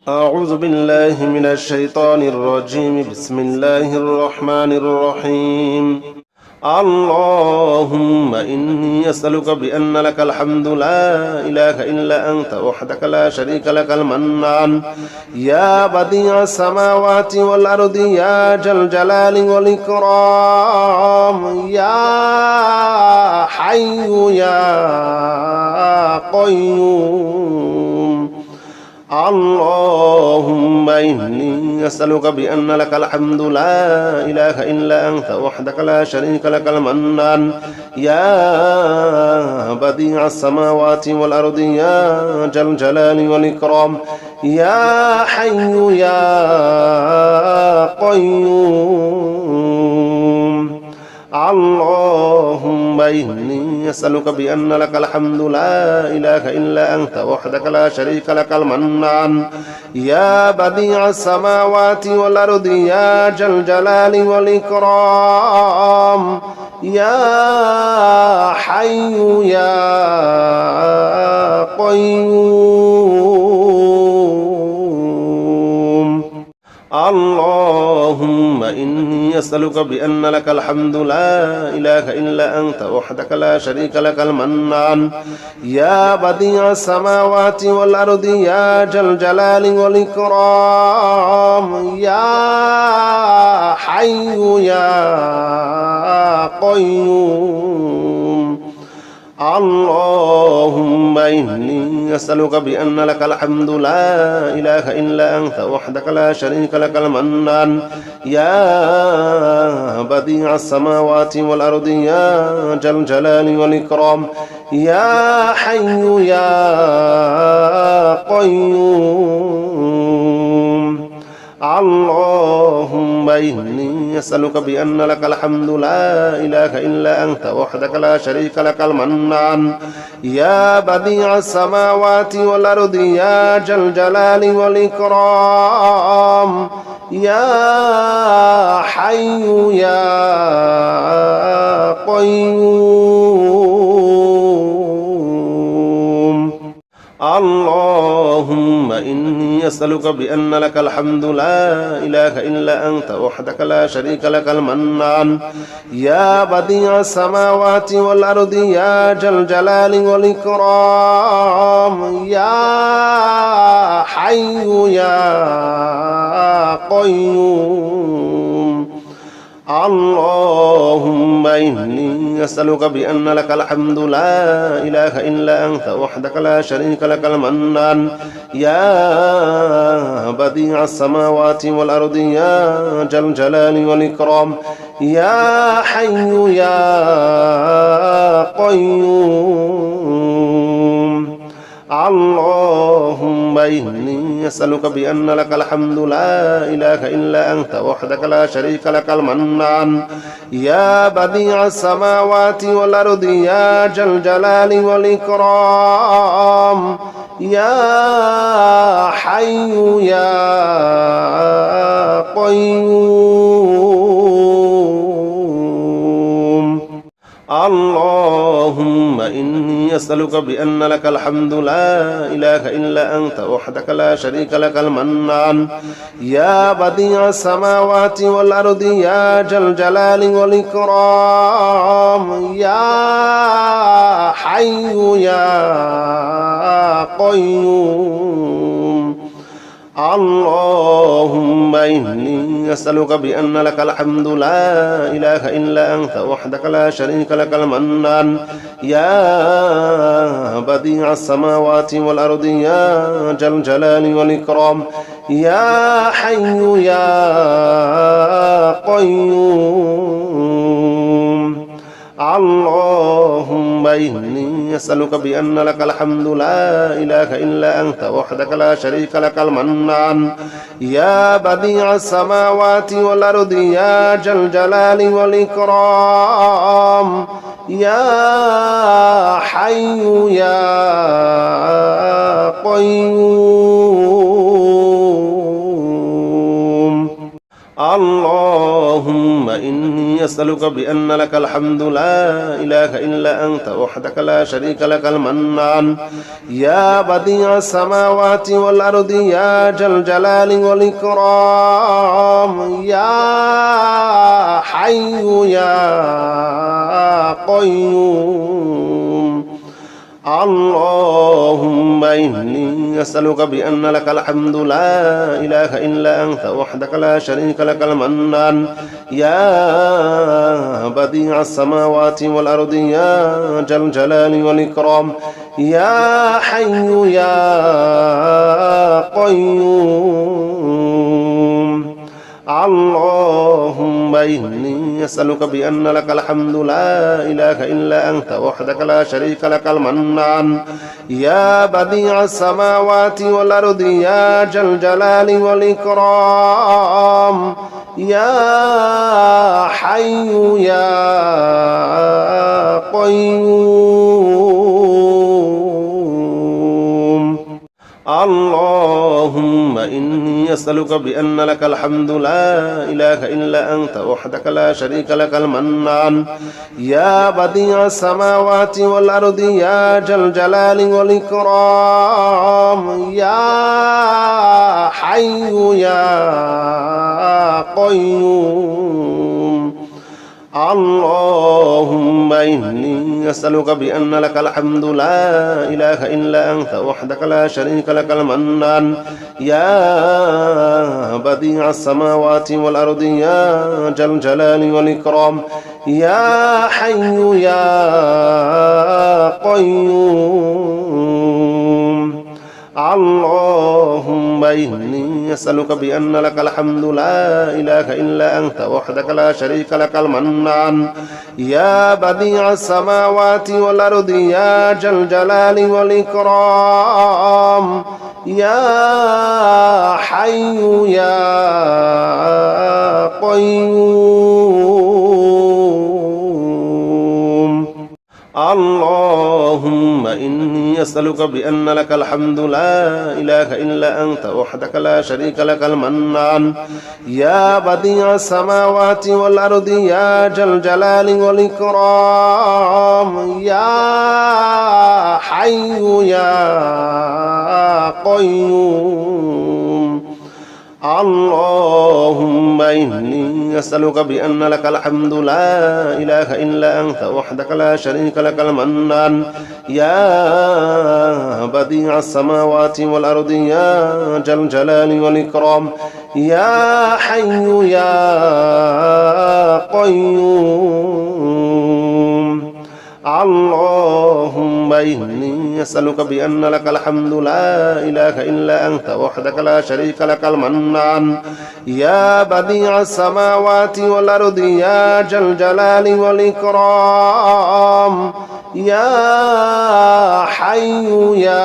أعوذ بالله من الشيطان الرجيم. بسم الله الرحمن الرحيم. اللهم إني أسألك بأن لك الحمد لا إله إلا أنت وحدك لا شريك لك المنان يا بديع السماوات والأرض يا ذا الجلال والإكرام يا حي يا قيوم. اللهم إني أسألك بأن لك الحمد لا إله إلا أنت وحدك لا شريك لك المنان يا بديع السماوات والأرض يا ذا الجلال والإكرام يا حي يا قيوم. اللهم إني أسألك بأن لك الحمد لا إله إلا أنت وحدك لا شريك لك المنان يا بديع السماوات والأرض يا ذا الجلال والإكرام يا حي يا قيوم. اللهم إني أسألك بأن لك الحمد لا إله إلا أنت وحدك لا شريك لك المنان يا بديع السماوات والأرض يا ذا الجلال والإكرام يا حي يا قيوم. اللهم إني أسألك بأن لك الحمد لا إله إلا أنت وحدك لا شريك لك المنان يا بديع السماوات والأرض يا ذا الجلال والإكرام يا حي يا قيوم. اللهم إني أسألك بأن لك الحمد لا إله إلا أنت وحدك لا شريك لك المنان يا بديع السماوات والأرض يا ذا الجلال والإكرام يا حي يا قيوم. اللهم إني أسألك بأن لك الحمد لا إله إلا أنت وحدك لا شريك لك المنان يا بديع السماوات والأرض يا ذا الجلال والإكرام يا حي يا قيوم. اللهم إني أسألك بأن لك الحمد لا إله إلا أنت وحدك لا شريك لك المنان يا بديع السماوات والأرض يا ذا الجلال والإكرام يا حي يا قيوم. اللهم إني أسألك بأن لك الحمد لا إله إلا أنت وحدك لا شريك لك المنان يا بديع السماوات والأرض يا ذا الجلال والإكرام يا حي يا قيوم. اللهم إني أسألك بأن لك الحمد لا إله إلا أنت وحدك لا شريك لك المنان يا بديع السماوات والأرض يا ذا الجلال والإكرام يا حي يا قيوم. اللهم إني أسألك بأن لك الحمد لا إله إلا أنت وحدك لا شريك لك المنان يا بديع السماوات والأرض يا ذا الجلال والإكرام يا حي يا قيوم. اللهم إني أسألك بأن لك الحمد لا إله إلا أنت وحدك لا شريك لك المنان يا بديع السماوات والأرض يا ذا الجلال والإكرام يا حي يا قيوم. اللهم إني أسألك بأن لك الحمد لا إله إلا أنت وحدك لا شريك لك المنان يا بديع السماوات والأرض يا ذا الجلال والإكرام يا حي يا قيوم اللهم إني أسألك بأن لك الحمد لا إله إلا أنت وحدك لا شريك لك المنان يا بديع السماوات والأرض يا ذا الجلال والإكرام يا حي يا قيوم اللهم إني أسألك بأن لك الحمد لا إله إلا أنت وحدك لا شريك لك المنان يا بديع السماوات والأرض يا ذا الجلال والإكرام يا حي يا قيوم اللهم إني أسألك بأن لك الحمد لا إله إلا أنت وحدك لا شريك لك المنان يا بديع السماوات والأرض يا ذا الجلال والإكرام يا حي يا قيوم اللهم إني أسألك بأن لك الحمد لا إله إلا أنت وحدك لا شريك لك المنان يا بديع السماوات والأرض يا ذا الجلال والإكرام يا حي يا قيوم اللهم إني أسألك بأن لك الحمد لا إله إلا أنت وحدك لا شريك لك المنان يا بديع السماوات والأرض يا ذا الجلال والإكرام يا حي يا قيوم اللهم إني أسألك بأن لك الحمد لا إله إلا أنت وحدك لا شريك لك المنان يا بديع السماوات والأرض يا ذا الجلال والإكرام يا حي يا قيوم اللهم إني أسألك بأن لك الحمد لا إله إلا أنت وحدك لا شريك لك المنان يا بديع السماوات والأرض يا ذا الجلال والإكرام يا حي يا قيوم اللهم إني أسألك بأن لك الحمد لا إله إلا أنت وحدك لا شريك لك المنان يا بديع السماوات والأرض يا ذا الجلال والإكرام يا حي يا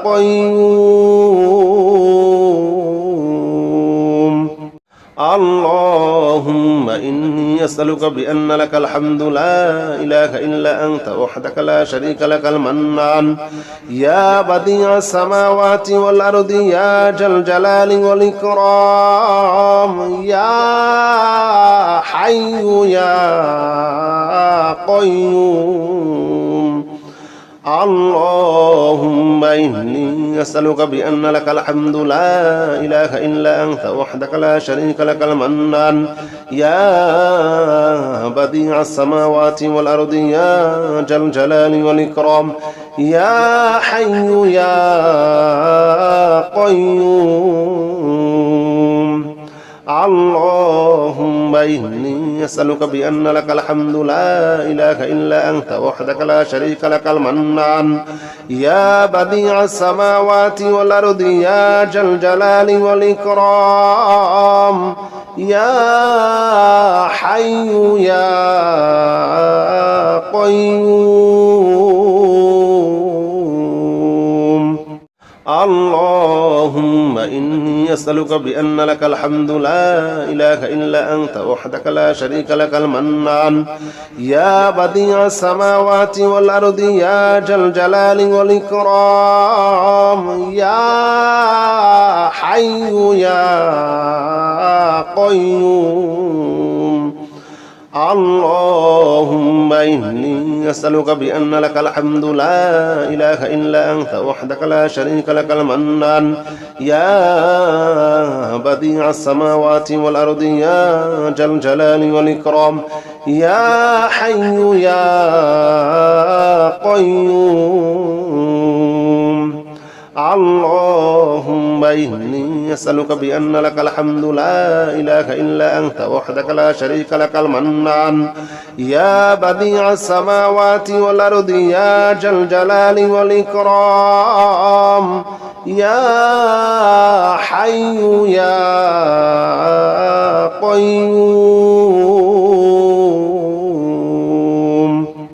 قيوم اللهم إني أسألك بأن لك الحمد لا إله إلا أنت وحدك لا شريك لك المنان يا بديع السماوات والأرض يا ذا الجلال والإكرام يا حي يا قيوم اللهم إني أسألك بأن لك الحمد لا إله إلا أنت وحدك لا شريك لك المنان يا بديع السماوات والأرض يا ذا الجلال والإكرام يا حي يا قيوم اللهم إني أسألك بأن لك الحمد لا إله إلا أنت وحدك لا شريك لك المنان يا بديع السماوات والأرض يا ذا الجلال والإكرام يا حي يا قيوم اللهم إني أسألك بأن لك الحمد لا إله إلا أنت وحدك لا شريك لك المنان يا بديع السماوات والأرض يا ذا الجلال والإكرام يا حي يا قيوم اللهم إني أسألك بأن لك الحمد لا إله إلا أنت وحدك لا شريك لك المنان يا بديع السماوات والأرض يا ذا الجلال والإكرام يا حي يا قيوم اللهم إني أسألك بأن لك الحمد لا إله إلا أنت وحدك لا شريك لك المنان يا بديع السماوات والأرض يا ذا الجلال والإكرام يا حي يا قيوم